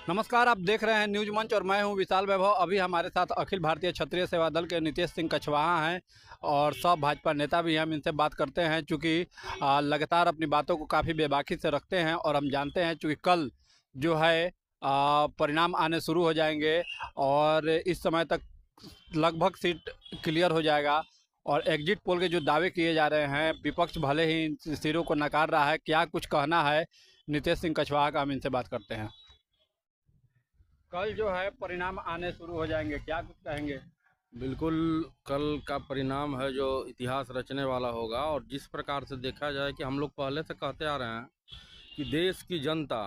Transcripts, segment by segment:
नमस्कार, आप देख रहे हैं न्यूज मंच और मैं हूं विशाल वैभव। अभी हमारे साथ अखिल भारतीय क्षत्रिय सेवा दल के नीतीश सिंह कछवाहा हैं और सब भाजपा नेता भी हैं। हम इनसे बात करते हैं चूँकि लगातार अपनी बातों को काफ़ी बेबाकी से रखते हैं और हम जानते हैं चूँकि कल जो है परिणाम आने शुरू हो जाएंगे और इस समय तक लगभग सीट क्लियर हो जाएगा। और एग्जिट पोल के जो दावे किए जा रहे हैं, विपक्ष भले ही इन सिरों को नकार रहा है, क्या कुछ कहना है नीतीश सिंह कछवाहा का, हम इनसे बात करते हैं। कल जो है परिणाम आने शुरू हो जाएंगे, क्या कुछ कहेंगे? बिल्कुल, कल का परिणाम है जो इतिहास रचने वाला होगा। और जिस प्रकार से देखा जाए कि हम लोग पहले से कहते आ रहे हैं कि देश की जनता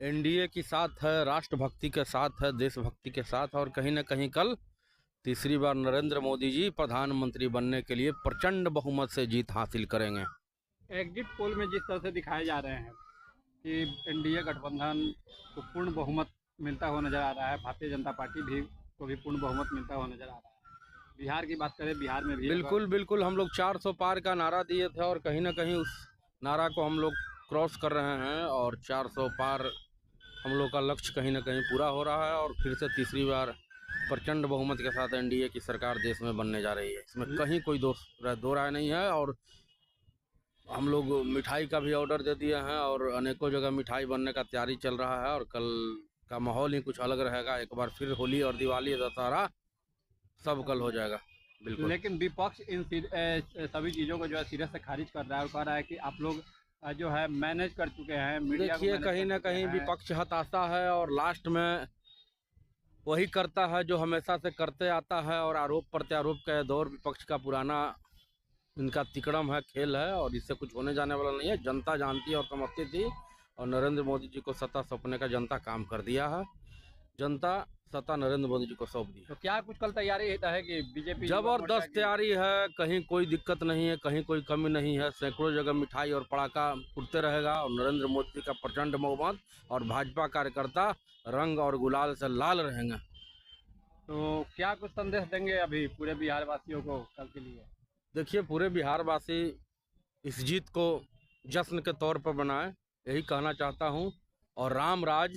एनडीए के साथ है, राष्ट्रभक्ति के साथ है, देशभक्ति के साथ। और कहीं ना कहीं कल तीसरी बार नरेंद्र मोदी जी प्रधानमंत्री बनने के लिए प्रचंड बहुमत से जीत हासिल करेंगे। एग्जिट पोल में जिस तरह से दिखाए जा रहे हैं कि एनडीए गठबंधन को पूर्ण बहुमत मिलता हुआ नजर आ रहा है, भारतीय जनता पार्टी भी को भी पूर्ण बहुमत मिलता हुआ नजर आ रहा है। बिहार की बात करें, बिहार में भी बिल्कुल बिल्कुल, हम लोग 400 पार का नारा दिए थे और कहीं ना कहीं उस नारा को हम लोग क्रॉस कर रहे हैं और 400 पार हम लोग का लक्ष्य कहीं ना कहीं पूरा हो रहा है। और फिर से तीसरी बार प्रचंड बहुमत के साथ एनडीए की सरकार देश में बनने जा रही है। इसमें कहीं कोई दो राय नहीं है। और हम लोग मिठाई का भी ऑर्डर दे दिए हैं और अनेकों जगह मिठाई बनने का तैयारी चल रहा है। और कल का माहौल ही कुछ अलग रहेगा। एक बार फिर होली और दिवाली, दशहरा सब कल हो जाएगा। बिल्कुल। लेकिन विपक्ष इन सभी चीज़ों को जो है सिरे से खारिज कर रहा है और कह रहा है कि आप लोग जो है मैनेज कर चुके हैं। मीडिया को देखिए, मैनेज कहीं कर ना चुके कहीं हैं। विपक्ष हताशा है और लास्ट में वही करता है जो हमेशा से करते आता है। और आरोप प्रत्यारोप का दौर विपक्ष का पुराना इनका तिकड़म है, खेल है। और इससे कुछ होने जाने वाला नहीं है। जनता जानती है और समझती थी। और नरेंद्र मोदी जी को सत्ता सौंपने का जनता काम कर दिया है। जनता सत्ता नरेंद्र मोदी जी को सौंप दी। तो क्या कुछ कल तैयारी है कि बीजेपी जबरदस्त तैयारी है, कहीं कोई दिक्कत नहीं है, कहीं कोई कमी नहीं है। सैकड़ों जगह मिठाई और पड़ाका फूटते रहेगा और नरेंद्र मोदी का प्रचंड बहुमत और भाजपा कार्यकर्ता रंग और गुलाल से लाल रहेंगे। तो क्या कुछ संदेश देंगे अभी पूरे बिहार वासियों को कल के लिए? देखिए, पूरे बिहार वासी इस जीत को जश्न के तौर पर बनाए, यही कहना चाहता हूँ। और राम राज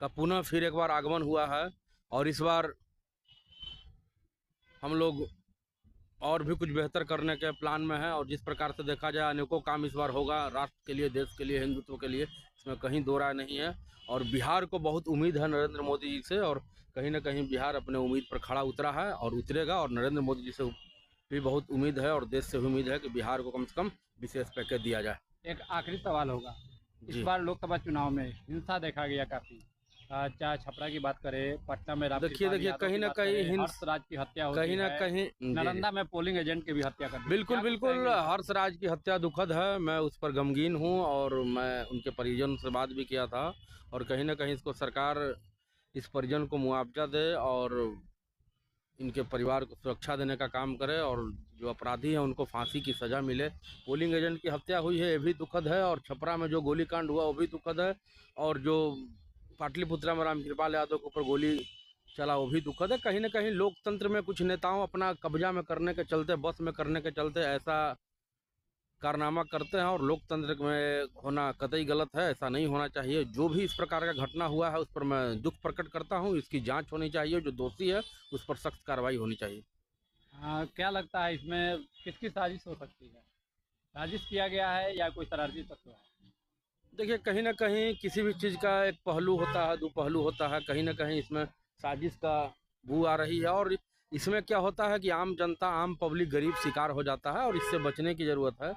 का पुनः फिर एक बार आगमन हुआ है। और इस बार हम लोग और भी कुछ बेहतर करने के प्लान में है। और जिस प्रकार से देखा जाए, अनेकों काम इस बार होगा राष्ट्र के लिए, देश के लिए, हिंदुत्व के लिए। इसमें कहीं दो राय नहीं है। और बिहार को बहुत उम्मीद है नरेंद्र मोदी जी से। और कहीं ना कहीं बिहार अपने उम्मीद पर खड़ा उतरा है और उतरेगा। और नरेंद्र मोदी जी से भी बहुत उम्मीद है और देश से भी उम्मीद है कि बिहार को कम से कम विशेष पैकेज दिया जाए। एक आखिरी सवाल होगा, इस जी। बार लोकसभा चुनाव में हिंसा देखा गया काफी। चाहे छपरा की बात करें, पटना में देखिए, कहीं ना कहीं हर्षराज की हत्या होती कहीं ना है, कहीं नालंदा में पोलिंग एजेंट की भी हत्या कर दी। बिल्कुल बिल्कुल, हर्षराज की हत्या दुखद है। मैं उस पर गमगीन हूँ और मैं उनके परिजन से बात भी किया था। और कहीं ना कहीं इसको सरकार इस परिजन को मुआवजा दे और इनके परिवार को सुरक्षा देने का काम करे और जो अपराधी हैं उनको फांसी की सज़ा मिले। पोलिंग एजेंट की हत्या हुई है, ये भी दुखद है। और छपरा में जो गोलीकांड हुआ वो भी दुखद है। और जो पाटलिपुत्रा में रामकृपाल यादव के ऊपर गोली चला वो भी दुखद है। कहीं ना कहीं लोकतंत्र में कुछ नेताओं अपना कब्जा में करने के चलते, बस में करने के चलते ऐसा कारनामा करते हैं। और लोकतंत्र में होना कतई गलत है, ऐसा नहीं होना चाहिए। जो भी इस प्रकार का घटना हुआ है उस पर मैं दुख प्रकट करता हूँ। इसकी जांच होनी चाहिए, जो दोषी है उस पर सख्त कार्रवाई होनी चाहिए। क्या लगता है इसमें किसकी साजिश हो सकती है? साजिश किया गया है या कोई शरारती तत्व है? देखिए, कहीं ना कहीं किसी भी चीज़ का एक पहलू होता है, दो पहलू होता है। कहीं ना कहीं इसमें साजिश का बू आ रही है। और इसमें क्या होता है कि आम जनता, आम पब्लिक, गरीब शिकार हो जाता है और इससे बचने की ज़रूरत है।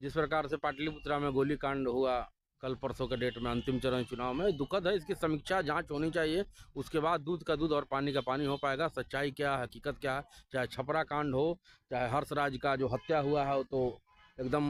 जिस प्रकार से पाटलिपुत्रा में गोलीकांड हुआ कल परसों के डेट में अंतिम चरण चुनाव में, दुखद है। इसकी समीक्षा, जांच होनी चाहिए। उसके बाद दूध का दूध और पानी का पानी हो पाएगा। सच्चाई क्या है, हकीकत क्या है। चाहे छपरा कांड हो, चाहे हर्षराज का जो हत्या हुआ है, तो एकदम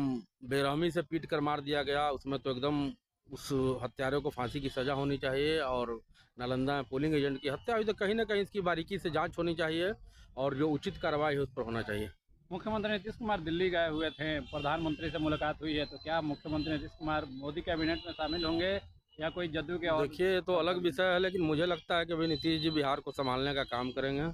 बेरहमी से पीट कर मार दिया गया। उसमें तो एकदम उस हत्यारे को फांसी की सज़ा होनी चाहिए। और नालंदा में पोलिंग एजेंट की हत्या हुई तो कहीं ना कहीं इसकी बारीकी से जाँच होनी चाहिए और जो उचित कार्रवाई है उस पर होना चाहिए। मुख्यमंत्री नीतीश कुमार दिल्ली गए हुए थे, प्रधानमंत्री से मुलाकात हुई है, तो क्या मुख्यमंत्री नीतीश कुमार मोदी कैबिनेट में शामिल होंगे या कोई जदयू के? और देखिए, ये तो अलग विषय है, लेकिन मुझे लगता है कि भाई नीतीश जी बिहार को संभालने का काम करेंगे।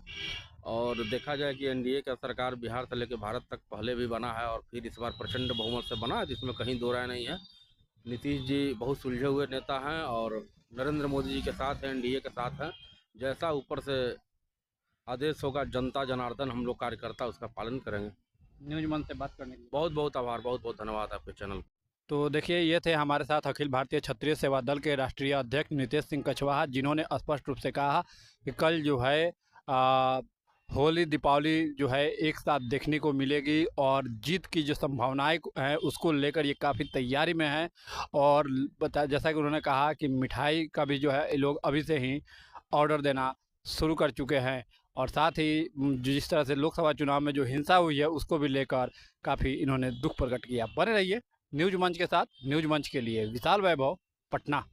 और देखा जाए कि एनडीए का सरकार बिहार से लेकर भारत तक पहले भी बना है और फिर इस बार प्रचंड बहुमत से बना है, जिसमें कहीं दो राय नहीं है। नीतीश जी बहुत सुलझे हुए नेता हैं और नरेंद्र मोदी जी के साथ हैं, एनडीए के साथ हैं। जैसा ऊपर से आदेश होगा, जनता जनार्दन हम लोग कार्यकर्ता उसका पालन करेंगे। न्यूज मंच से बात करने के लिए। बहुत बहुत आभार, बहुत बहुत धन्यवाद आपके चैनल। तो देखिए, ये थे हमारे साथ अखिल भारतीय क्षत्रिय सेवा दल के राष्ट्रीय अध्यक्ष नितेश सिंह कछवाहा, जिन्होंने स्पष्ट रूप से कहा कि कल जो है होली दीपावली जो है एक साथ देखने को मिलेगी और जीत की जो संभावनाएं हैं उसको लेकर ये काफ़ी तैयारी में है। और जैसा कि उन्होंने कहा कि मिठाई का भी जो है ये लोग अभी से ही ऑर्डर देना शुरू कर चुके हैं। और साथ ही जिस तरह से लोकसभा चुनाव में जो हिंसा हुई है उसको भी लेकर काफ़ी इन्होंने दुख प्रकट किया। बने रहिए न्यूज मंच के साथ। न्यूज मंच के लिए विशाल वैभव, पटना।